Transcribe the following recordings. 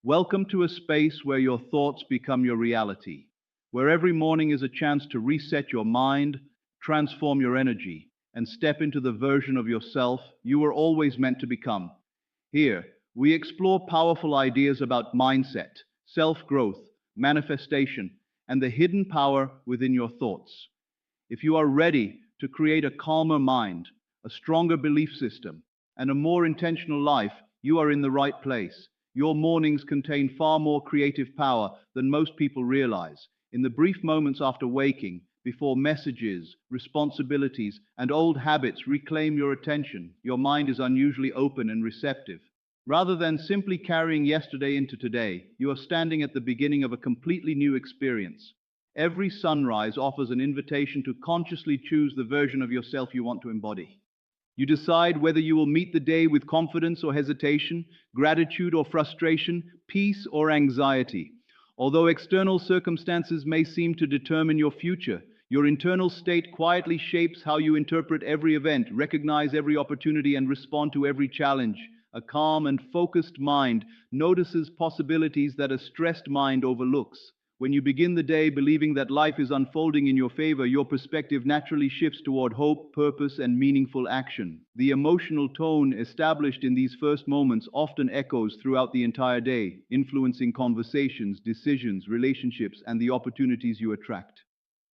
Welcome to a space where your thoughts become your reality, where every morning is a chance to reset your mind, transform your energy, and step into the version of yourself you were always meant to become. Here, we explore powerful ideas about mindset, self growth, manifestation, and the hidden power within your thoughts. If you are ready to create a calmer mind, a stronger belief system, and a more intentional life, you are in the right place. Your mornings contain far more creative power than most people realize. In the brief moments after waking, before messages, responsibilities, and old habits reclaim your attention, your mind is unusually open and receptive. Rather than simply carrying yesterday into today, you are standing at the beginning of a completely new experience. Every sunrise offers an invitation to consciously choose the version of yourself you want to embody. You decide whether you will meet the day with confidence or hesitation, gratitude or frustration, peace or anxiety. Although external circumstances may seem to determine your future, your internal state quietly shapes how you interpret every event, recognize every opportunity, and respond to every challenge. A calm and focused mind notices possibilities that a stressed mind overlooks. When you begin the day believing that life is unfolding in your favor, your perspective naturally shifts toward hope, purpose, and meaningful action. The emotional tone established in these first moments often echoes throughout the entire day, influencing conversations, decisions, relationships, and the opportunities you attract.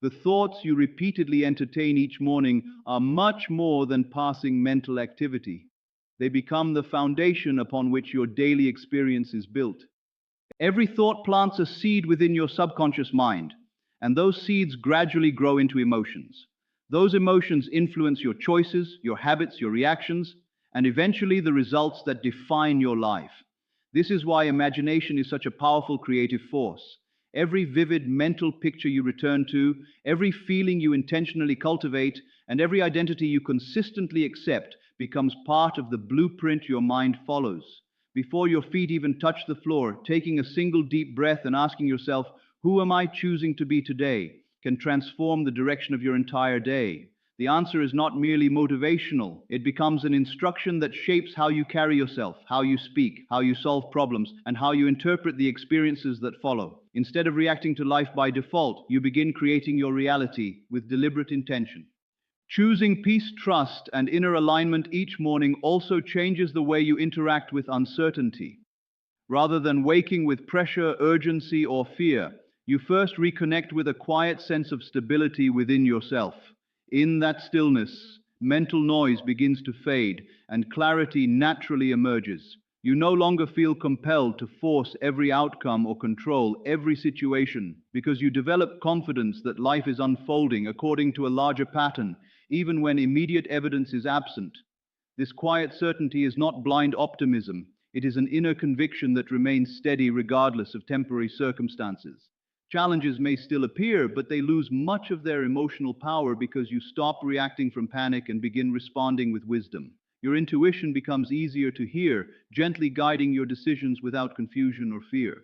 The thoughts you repeatedly entertain each morning are much more than passing mental activity. They become the foundation upon which your daily experience is built. Every thought plants a seed within your subconscious mind, and those seeds gradually grow into emotions. Those emotions influence your choices, your habits, your reactions, and eventually the results that define your life. This is why imagination is such a powerful creative force. Every vivid mental picture you return to, every feeling you intentionally cultivate, and every identity you consistently accept becomes part of the blueprint your mind follows. Before your feet even touch the floor, taking a single deep breath and asking yourself, "Who am I choosing to be today?" can transform the direction of your entire day. The answer is not merely motivational, it becomes an instruction that shapes how you carry yourself, how you speak, how you solve problems, and how you interpret the experiences that follow. Instead of reacting to life by default, you begin creating your reality with deliberate intention. Choosing peace, trust, and inner alignment each morning also changes the way you interact with uncertainty. Rather than waking with pressure, urgency, or fear, you first reconnect with a quiet sense of stability within yourself. In that stillness, mental noise begins to fade and clarity naturally emerges. You no longer feel compelled to force every outcome or control every situation because you develop confidence that life is unfolding according to a larger pattern, even when immediate evidence is absent. This quiet certainty is not blind optimism, it is an inner conviction that remains steady regardless of temporary circumstances. Challenges may still appear, but they lose much of their emotional power because you stop reacting from panic and begin responding with wisdom. Your intuition becomes easier to hear, gently guiding your decisions without confusion or fear.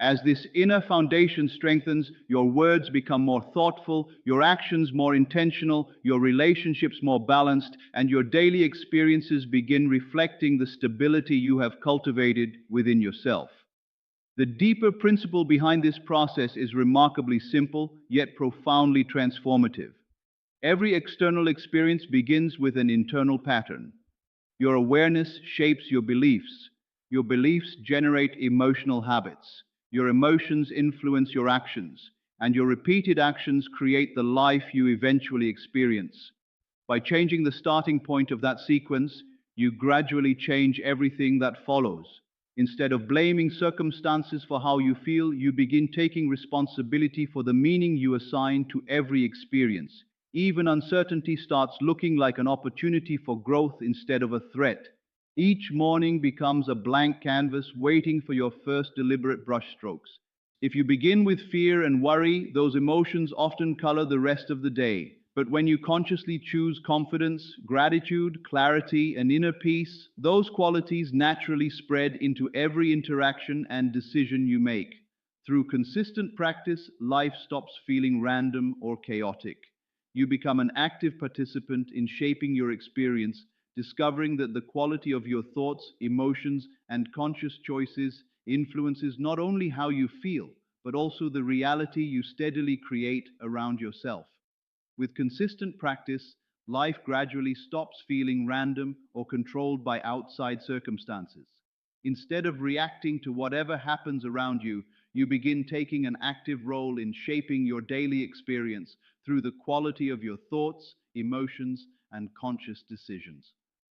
As this inner foundation strengthens, your words become more thoughtful, your actions more intentional, your relationships more balanced, and your daily experiences begin reflecting the stability you have cultivated within yourself. The deeper principle behind this process is remarkably simple, yet profoundly transformative. Every external experience begins with an internal pattern. Your awareness shapes your beliefs generate emotional habits, your emotions influence your actions, and your repeated actions create the life you eventually experience. By changing the starting point of that sequence, you gradually change everything that follows. Instead of blaming circumstances for how you feel, you begin taking responsibility for the meaning you assign to every experience. Even uncertainty starts looking like an opportunity for growth instead of a threat. Each morning becomes a blank canvas waiting for your first deliberate brushstrokes. If you begin with fear and worry, those emotions often color the rest of the day. But when you consciously choose confidence, gratitude, clarity, and inner peace, those qualities naturally spread into every interaction and decision you make. Through consistent practice, life stops feeling random or chaotic. You become an active participant in shaping your experience, discovering that the quality of your thoughts, emotions, and conscious choices influences not only how you feel, but also the reality you steadily create around yourself. With consistent practice, life gradually stops feeling random or controlled by outside circumstances. Instead of reacting to whatever happens around you, you begin taking an active role in shaping your daily experience through the quality of your thoughts, emotions, and conscious decisions.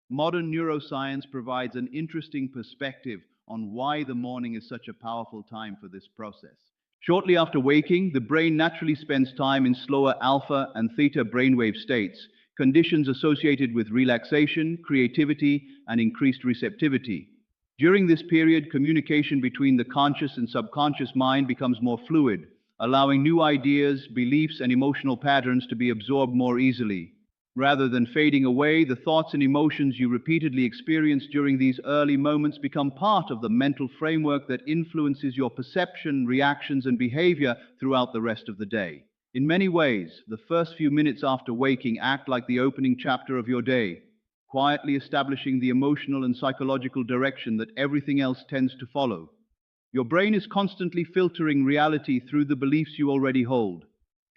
Modern neuroscience provides an interesting perspective on why the morning is such a powerful time for this process. Shortly after waking, the brain naturally spends time in slower alpha and theta brainwave states, conditions associated with relaxation, creativity, and increased receptivity. During this period, communication between the conscious and subconscious mind becomes more fluid, allowing new ideas, beliefs, and emotional patterns to be absorbed more easily. Rather than fading away, the thoughts and emotions you repeatedly experience during these early moments become part of the mental framework that influences your perception, reactions, and behavior throughout the rest of the day. In many ways, the first few minutes after waking act like the opening chapter of your day, quietly establishing the emotional and psychological direction that everything else tends to follow. Your brain is constantly filtering reality through the beliefs you already hold.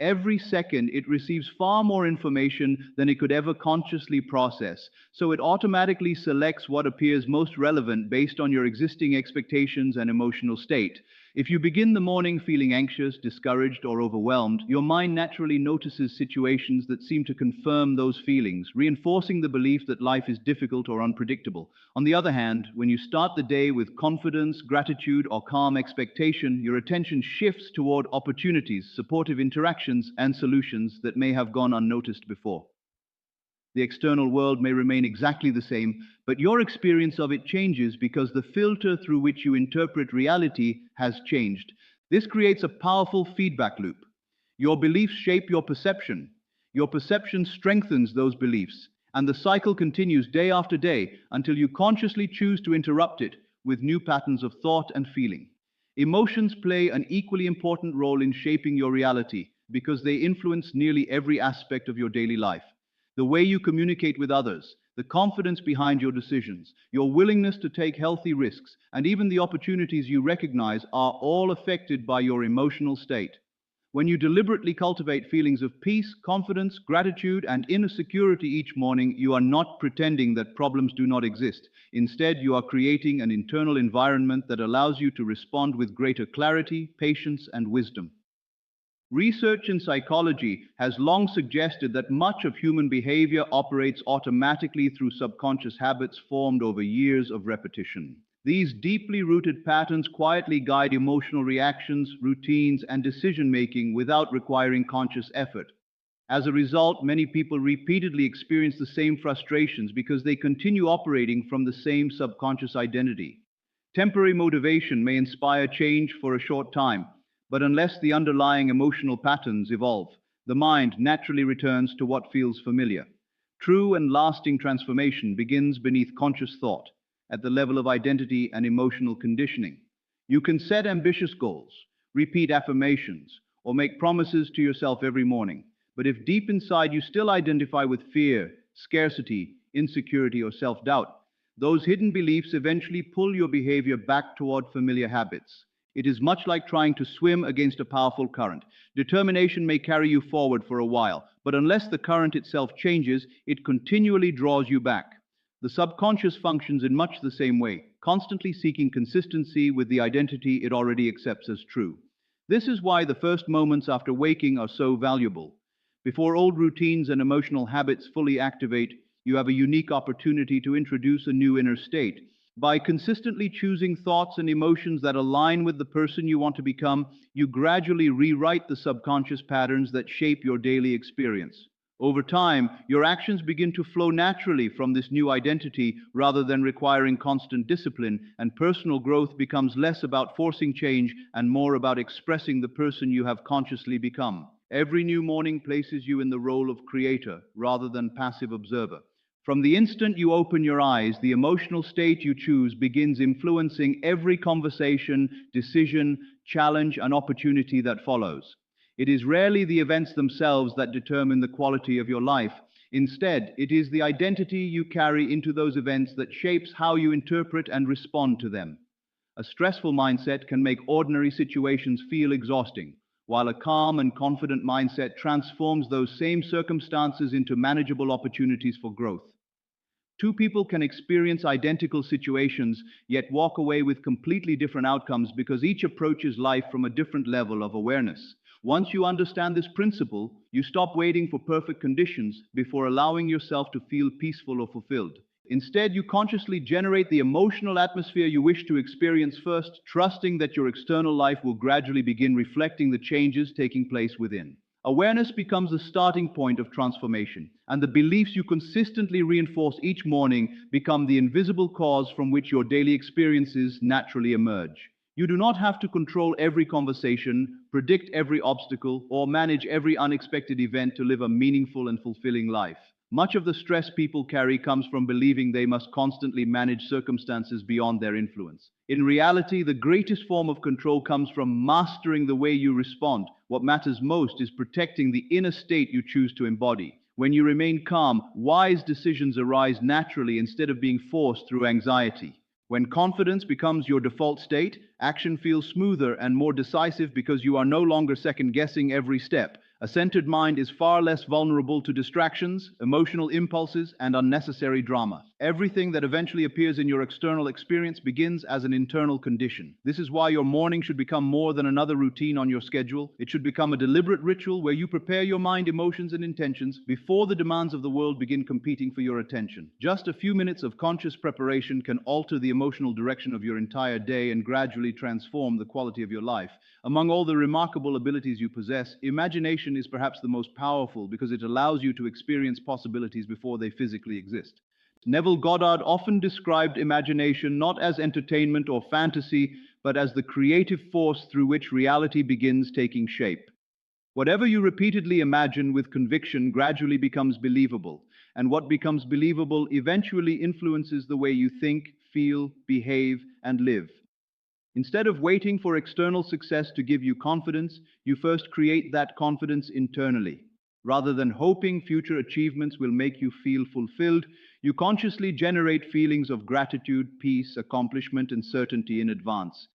Every second, it receives far more information than it could ever consciously process, so it automatically selects what appears most relevant based on your existing expectations and emotional state. If you begin the morning feeling anxious, discouraged, or overwhelmed, your mind naturally notices situations that seem to confirm those feelings, reinforcing the belief that life is difficult or unpredictable. On the other hand, when you start the day with confidence, gratitude, or calm expectation, your attention shifts toward opportunities, supportive interactions, and solutions that may have gone unnoticed before. The external world may remain exactly the same, but your experience of it changes because the filter through which you interpret reality has changed. This creates a powerful feedback loop. Your beliefs shape your perception strengthens those beliefs, and the cycle continues day after day until you consciously choose to interrupt it with new patterns of thought and feeling. Emotions play an equally important role in shaping your reality because they influence nearly every aspect of your daily life. The way you communicate with others, the confidence behind your decisions, your willingness to take healthy risks, and even the opportunities you recognize are all affected by your emotional state. When you deliberately cultivate feelings of peace, confidence, gratitude, and inner security each morning, you are not pretending that problems do not exist. Instead, you are creating an internal environment that allows you to respond with greater clarity, patience, and wisdom. Research in psychology has long suggested that much of human behavior operates automatically through subconscious habits formed over years of repetition. These deeply rooted patterns quietly guide emotional reactions, routines, and decision making without requiring conscious effort. As a result, many people repeatedly experience the same frustrations because they continue operating from the same subconscious identity. Temporary motivation may inspire change for a short time, but unless the underlying emotional patterns evolve, the mind naturally returns to what feels familiar. True and lasting transformation begins beneath conscious thought, at the level of identity and emotional conditioning. You can set ambitious goals, repeat affirmations, or make promises to yourself every morning. But if deep inside you still identify with fear, scarcity, insecurity, or self doubt, those hidden beliefs eventually pull your behavior back toward familiar habits. It is much like trying to swim against a powerful current. Determination may carry you forward for a while, but unless the current itself changes, it continually draws you back. The subconscious functions in much the same way, constantly seeking consistency with the identity it already accepts as true. This is why the first moments after waking are so valuable. Before old routines and emotional habits fully activate, you have a unique opportunity to introduce a new inner state. By consistently choosing thoughts and emotions that align with the person you want to become, you gradually rewrite the subconscious patterns that shape your daily experience. Over time, your actions begin to flow naturally from this new identity rather than requiring constant discipline, and personal growth becomes less about forcing change and more about expressing the person you have consciously become. Every new morning places you in the role of creator rather than passive observer. From the instant you open your eyes, the emotional state you choose begins influencing every conversation, decision, challenge, and opportunity that follows. It is rarely the events themselves that determine the quality of your life. Instead, it is the identity you carry into those events that shapes how you interpret and respond to them. A stressful mindset can make ordinary situations feel exhausting, while a calm and confident mindset transforms those same circumstances into manageable opportunities for growth. Two people can experience identical situations, yet walk away with completely different outcomes because each approaches life from a different level of awareness. Once you understand this principle, you stop waiting for perfect conditions before allowing yourself to feel peaceful or fulfilled. Instead, you consciously generate the emotional atmosphere you wish to experience first, trusting that your external life will gradually begin reflecting the changes taking place within. Awareness becomes the starting point of transformation, and the beliefs you consistently reinforce each morning become the invisible cause from which your daily experiences naturally emerge. You do not have to control every conversation, predict every obstacle, or manage every unexpected event to live a meaningful and fulfilling life. Much of the stress people carry comes from believing they must constantly manage circumstances beyond their influence. In reality, the greatest form of control comes from mastering the way you respond. What matters most is protecting the inner state you choose to embody. When you remain calm, wise decisions arise naturally instead of being forced through anxiety. When confidence becomes your default state, action feels smoother and more decisive because you are no longer second-guessing every step. A centered mind is far less vulnerable to distractions, emotional impulses, and unnecessary drama. Everything that eventually appears in your external experience begins as an internal condition. This is why your morning should become more than another routine on your schedule. It should become a deliberate ritual where you prepare your mind, emotions, and intentions before the demands of the world begin competing for your attention. Just a few minutes of conscious preparation can alter the emotional direction of your entire day and gradually transform the quality of your life. Among all the remarkable abilities you possess, imagination is perhaps the most powerful because it allows you to experience possibilities before they physically exist. Neville Goddard often described imagination not as entertainment or fantasy, but as the creative force through which reality begins taking shape. Whatever you repeatedly imagine with conviction gradually becomes believable, and what becomes believable eventually influences the way you think, feel, behave, and live. Instead of waiting for external success to give you confidence, you first create that confidence internally. Rather than hoping future achievements will make you feel fulfilled, you consciously generate feelings of gratitude, peace, accomplishment, and certainty in advance.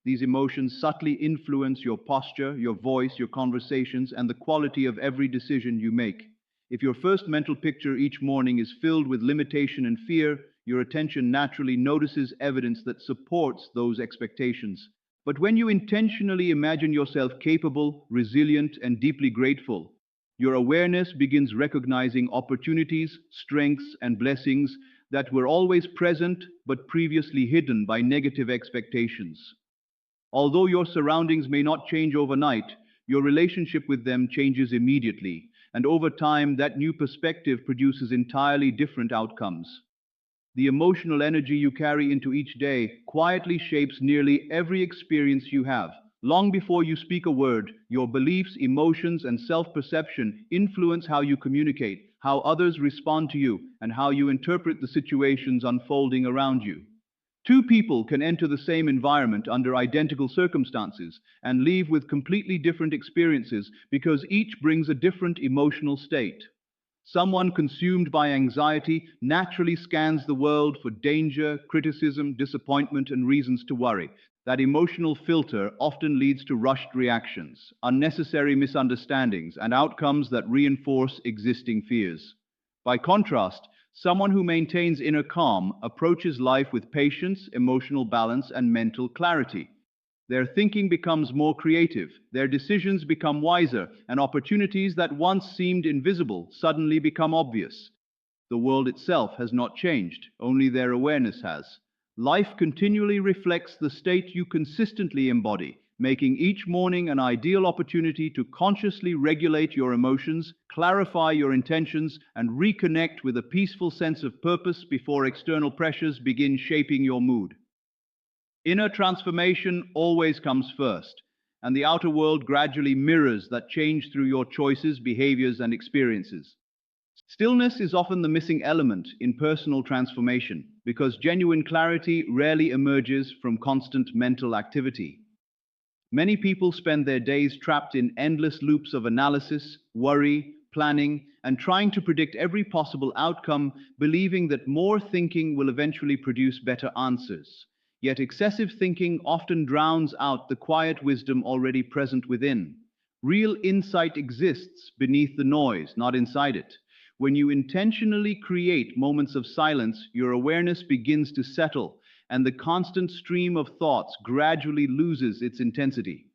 These emotions subtly influence your posture, your voice, your conversations, and the quality of every decision you make. If your first mental picture each morning is filled with limitation and fear, your attention naturally notices evidence that supports those expectations. But when you intentionally imagine yourself capable, resilient, and deeply grateful, your awareness begins recognizing opportunities, strengths, and blessings that were always present but previously hidden by negative expectations. Although your surroundings may not change overnight, your relationship with them changes immediately, and over time, that new perspective produces entirely different outcomes. The emotional energy you carry into each day quietly shapes nearly every experience you have. Long before you speak a word, your beliefs, emotions, and self-perception influence how you communicate, how others respond to you, and how you interpret the situations unfolding around you. Two people can enter the same environment under identical circumstances and leave with completely different experiences because each brings a different emotional state. Someone consumed by anxiety naturally scans the world for danger, criticism, disappointment, and reasons to worry. That emotional filter often leads to rushed reactions, unnecessary misunderstandings, and outcomes that reinforce existing fears. By contrast, someone who maintains inner calm approaches life with patience, emotional balance, and mental clarity. Their thinking becomes more creative, their decisions become wiser, and opportunities that once seemed invisible suddenly become obvious. The world itself has not changed, only their awareness has. Life continually reflects the state you consistently embody, making each morning an ideal opportunity to consciously regulate your emotions, clarify your intentions, and reconnect with a peaceful sense of purpose before external pressures begin shaping your mood. Inner transformation always comes first, and the outer world gradually mirrors that change through your choices, behaviors, and experiences. Stillness is often the missing element in personal transformation because genuine clarity rarely emerges from constant mental activity. Many people spend their days trapped in endless loops of analysis, worry, planning, and trying to predict every possible outcome, believing that more thinking will eventually produce better answers. Yet excessive thinking often drowns out the quiet wisdom already present within. Real insight exists beneath the noise, not inside it. When you intentionally create moments of silence, your awareness begins to settle, and the constant stream of thoughts gradually loses its intensity.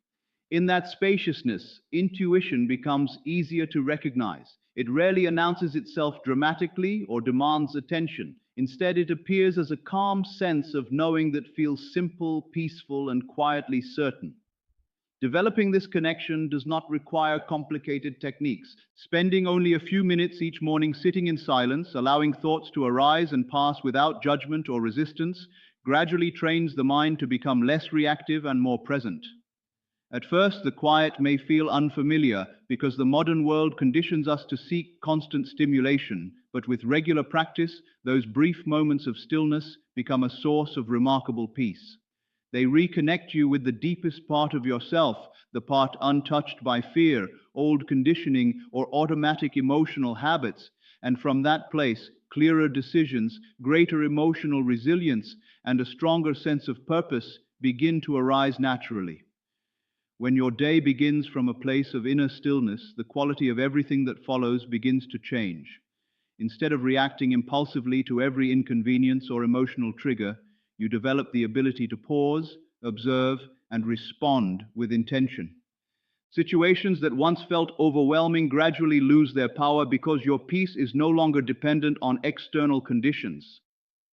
In that spaciousness, intuition becomes easier to recognize. It rarely announces itself dramatically or demands attention. Instead, it appears as a calm sense of knowing that feels simple, peaceful, and quietly certain. Developing this connection does not require complicated techniques. Spending only a few minutes each morning sitting in silence, allowing thoughts to arise and pass without judgment or resistance, gradually trains the mind to become less reactive and more present. At first, the quiet may feel unfamiliar because the modern world conditions us to seek constant stimulation, but with regular practice, those brief moments of stillness become a source of remarkable peace. They reconnect you with the deepest part of yourself, the part untouched by fear, old conditioning, or automatic emotional habits, and from that place, clearer decisions, greater emotional resilience, and a stronger sense of purpose begin to arise naturally. When your day begins from a place of inner stillness, the quality of everything that follows begins to change. Instead of reacting impulsively to every inconvenience or emotional trigger, you develop the ability to pause, observe, and respond with intention. Situations that once felt overwhelming gradually lose their power because your peace is no longer dependent on external conditions.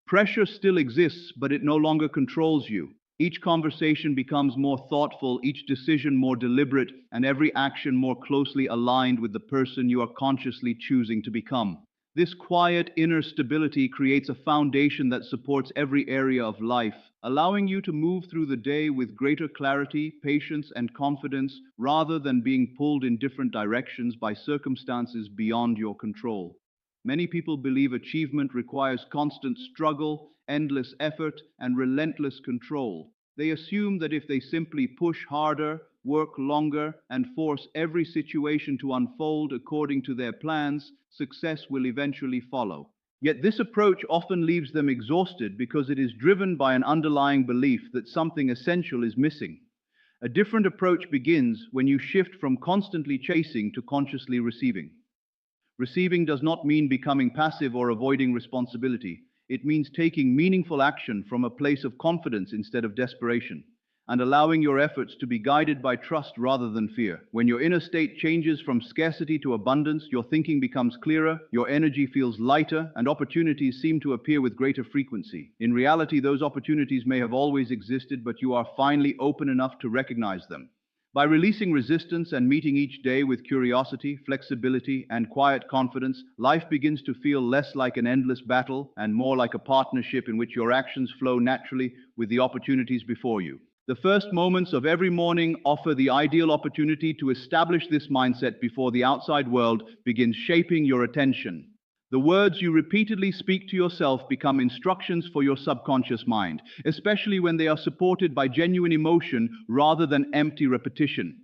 Pressure still exists, but it no longer controls you. Each conversation becomes more thoughtful, each decision more deliberate, and every action more closely aligned with the person you are consciously choosing to become. This quiet inner stability creates a foundation that supports every area of life, allowing you to move through the day with greater clarity, patience, and confidence rather than being pulled in different directions by circumstances beyond your control. Many people believe achievement requires constant struggle, endless effort, and relentless control. They assume that if they simply push harder, work longer, and force every situation to unfold according to their plans, success will eventually follow. Yet this approach often leaves them exhausted because it is driven by an underlying belief that something essential is missing. A different approach begins when you shift from constantly chasing to consciously receiving. Receiving does not mean becoming passive or avoiding responsibility. It means taking meaningful action from a place of confidence instead of desperation, and allowing your efforts to be guided by trust rather than fear. When your inner state changes from scarcity to abundance, your thinking becomes clearer, your energy feels lighter, and opportunities seem to appear with greater frequency. In reality, those opportunities may have always existed, but you are finally open enough to recognize them. By releasing resistance and meeting each day with curiosity, flexibility, and quiet confidence, life begins to feel less like an endless battle and more like a partnership in which your actions flow naturally with the opportunities before you. The first moments of every morning offer the ideal opportunity to establish this mindset before the outside world begins shaping your attention. The words you repeatedly speak to yourself become instructions for your subconscious mind, especially when they are supported by genuine emotion rather than empty repetition.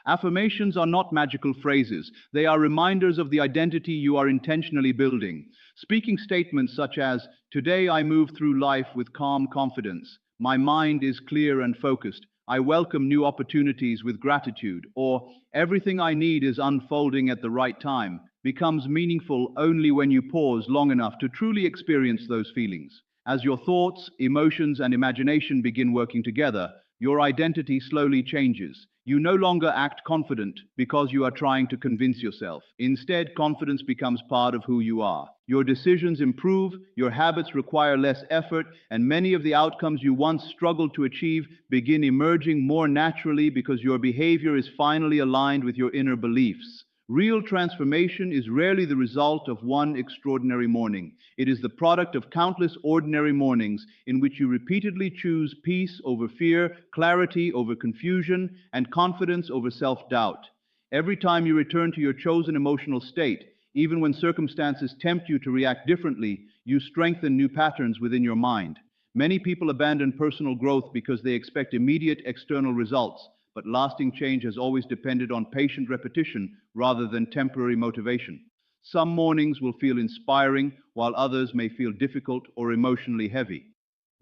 Affirmations are not magical phrases, they are reminders of the identity you are intentionally building. Speaking statements such as, "Today I move through life with calm confidence. My mind is clear and focused. I welcome new opportunities with gratitude," or "Everything I need is unfolding at the right time," becomes meaningful only when you pause long enough to truly experience those feelings. As your thoughts, emotions, and imagination begin working together, your identity slowly changes. You no longer act confident because you are trying to convince yourself. Instead, confidence becomes part of who you are. Your decisions improve, your habits require less effort, and many of the outcomes you once struggled to achieve begin emerging more naturally because your behavior is finally aligned with your inner beliefs. Real transformation is rarely the result of one extraordinary morning. It is the product of countless ordinary mornings in which you repeatedly choose peace over fear, clarity over confusion, and confidence over self-doubt. Every time you return to your chosen emotional state, even when circumstances tempt you to react differently, you strengthen new patterns within your mind. Many people abandon personal growth because they expect immediate external results, but lasting change has always depended on patient repetition rather than temporary motivation. Some mornings will feel inspiring, while others may feel difficult or emotionally heavy.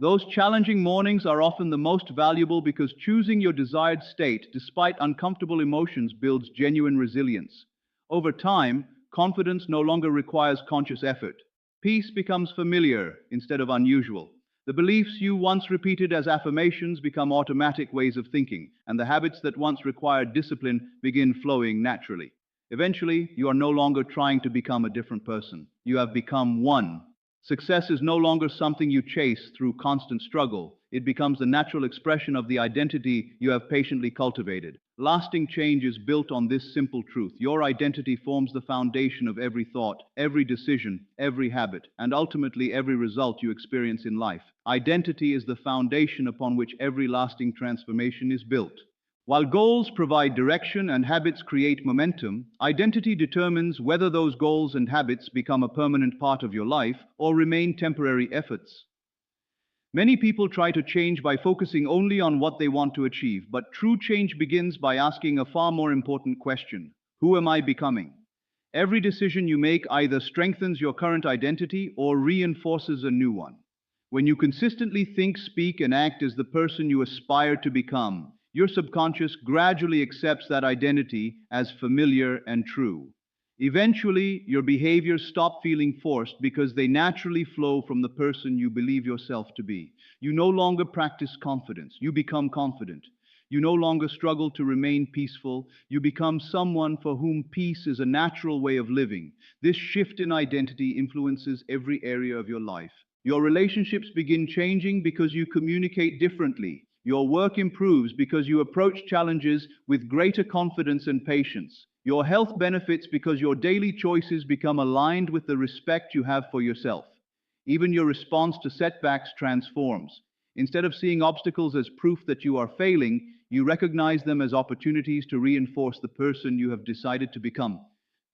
Those challenging mornings are often the most valuable because choosing your desired state despite uncomfortable emotions builds genuine resilience. Over time, confidence no longer requires conscious effort. Peace becomes familiar instead of unusual. The beliefs you once repeated as affirmations become automatic ways of thinking, and the habits that once required discipline begin flowing naturally. Eventually, you are no longer trying to become a different person. You have become one. Success is no longer something you chase through constant struggle. It becomes the natural expression of the identity you have patiently cultivated. Lasting change is built on this simple truth. Your identity forms the foundation of every thought, every decision, every habit, and ultimately every result you experience in life. Identity is the foundation upon which every lasting transformation is built. While goals provide direction and habits create momentum, identity determines whether those goals and habits become a permanent part of your life or remain temporary efforts. Many people try to change by focusing only on what they want to achieve, but true change begins by asking a far more important question: who am I becoming? Every decision you make either strengthens your current identity or reinforces a new one. When you consistently think, speak, and act as the person you aspire to become, your subconscious gradually accepts that identity as familiar and true. Eventually, your behaviors stop feeling forced because they naturally flow from the person you believe yourself to be. You no longer practice confidence, you become confident. You no longer struggle to remain peaceful, you become someone for whom peace is a natural way of living. This shift in identity influences every area of your life. Your relationships begin changing because you communicate differently. Your work improves because you approach challenges with greater confidence and patience. Your health benefits because your daily choices become aligned with the respect you have for yourself. Even your response to setbacks transforms. Instead of seeing obstacles as proof that you are failing, you recognize them as opportunities to reinforce the person you have decided to become.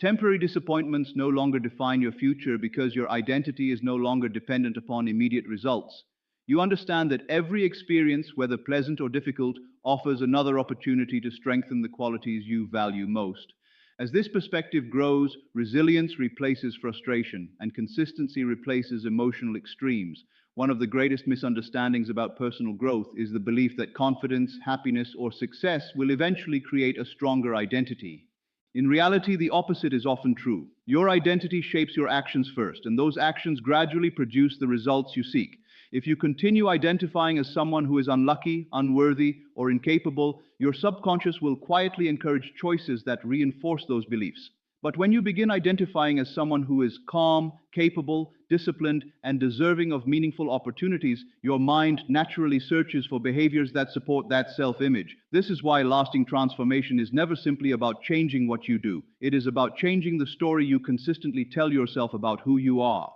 Temporary disappointments no longer define your future because your identity is no longer dependent upon immediate results. You understand that every experience, whether pleasant or difficult, offers another opportunity to strengthen the qualities you value most. As this perspective grows, resilience replaces frustration, and consistency replaces emotional extremes. One of the greatest misunderstandings about personal growth is the belief that confidence, happiness, or success will eventually create a stronger identity. In reality, the opposite is often true. Your identity shapes your actions first, and those actions gradually produce the results you seek. If you continue identifying as someone who is unlucky, unworthy, or incapable, your subconscious will quietly encourage choices that reinforce those beliefs. But when you begin identifying as someone who is calm, capable, disciplined, and deserving of meaningful opportunities, your mind naturally searches for behaviors that support that self-image. This is why lasting transformation is never simply about changing what you do. It is about changing the story you consistently tell yourself about who you are.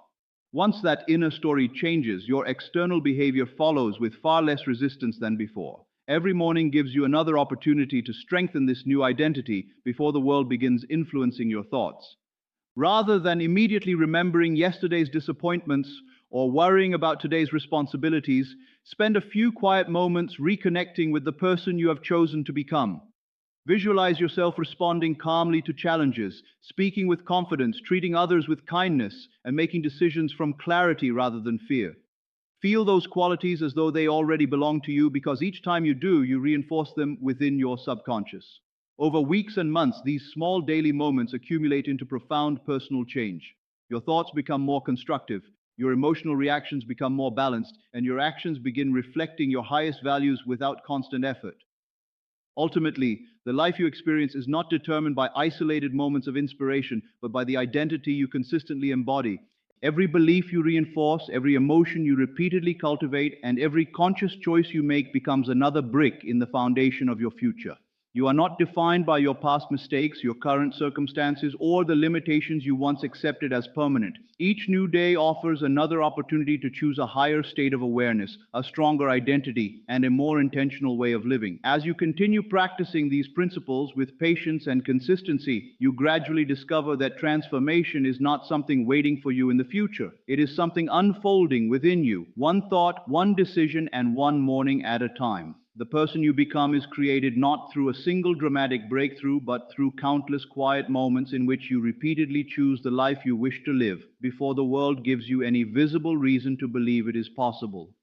Once that inner story changes, your external behavior follows with far less resistance than before. Every morning gives you another opportunity to strengthen this new identity before the world begins influencing your thoughts. Rather than immediately remembering yesterday's disappointments or worrying about today's responsibilities, spend a few quiet moments reconnecting with the person you have chosen to become. Visualize yourself responding calmly to challenges, speaking with confidence, treating others with kindness, and making decisions from clarity rather than fear. Feel those qualities as though they already belong to you, because each time you do, you reinforce them within your subconscious. Over weeks and months, these small daily moments accumulate into profound personal change. Your thoughts become more constructive, your emotional reactions become more balanced, and your actions begin reflecting your highest values without constant effort. Ultimately, the life you experience is not determined by isolated moments of inspiration, but by the identity you consistently embody. Every belief you reinforce, every emotion you repeatedly cultivate, and every conscious choice you make becomes another brick in the foundation of your future. You are not defined by your past mistakes, your current circumstances, or the limitations you once accepted as permanent. Each new day offers another opportunity to choose a higher state of awareness, a stronger identity, and a more intentional way of living. As you continue practicing these principles with patience and consistency, you gradually discover that transformation is not something waiting for you in the future. It is something unfolding within you, one thought, one decision, and one morning at a time. The person you become is created not through a single dramatic breakthrough, but through countless quiet moments in which you repeatedly choose the life you wish to live, before the world gives you any visible reason to believe it is possible.